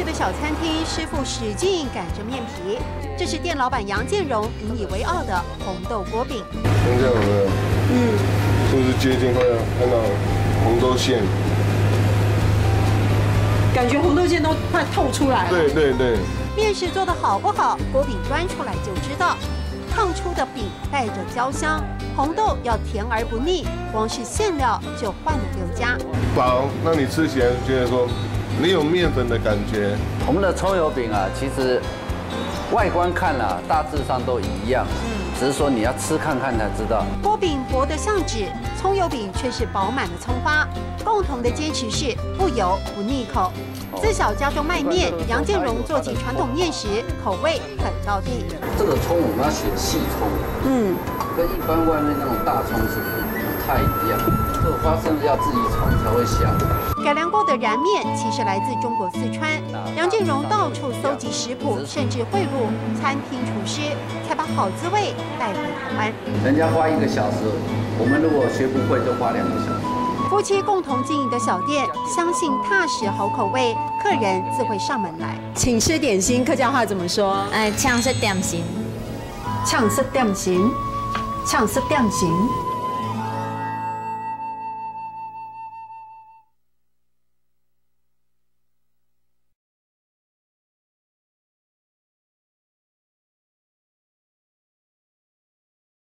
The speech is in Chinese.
的小餐厅，师傅使劲擀着面皮，这是店老板杨建荣引以为傲的红豆锅饼。看这样有没有？是不是接近快要看到红豆馅？感觉红豆馅都快透出来了。对对对。面食做得好不好，锅饼端出来就知道。烫出的饼带着焦香，红豆要甜而不腻，光是馅料就换了6家。薄，让你吃起来觉得说没有面粉的感觉。我们的葱油饼啊，其实外观看啊，大致上都一样，只是说你要吃看看才知道。锅饼薄得像纸，葱油饼却是饱满了葱花。共同的坚持是不油不腻口。自小家中卖面，杨建荣做起传统面食，口味很道地。这个葱我们要选细葱，跟一般外面那种大葱是不太一样。这个花生要自己炒才会香。改良过的燃面其实来自中国四川，杨建荣到处搜集食谱，甚至贿赂餐厅厨师，才把好滋味带回台湾。人家花1个小时，我们如果学不会就花2个小时。夫妻共同经营的小店，相信踏实好口味，客人自会上门来。请吃点心，客家话怎么说？抢食点心，抢食点心，抢食点心。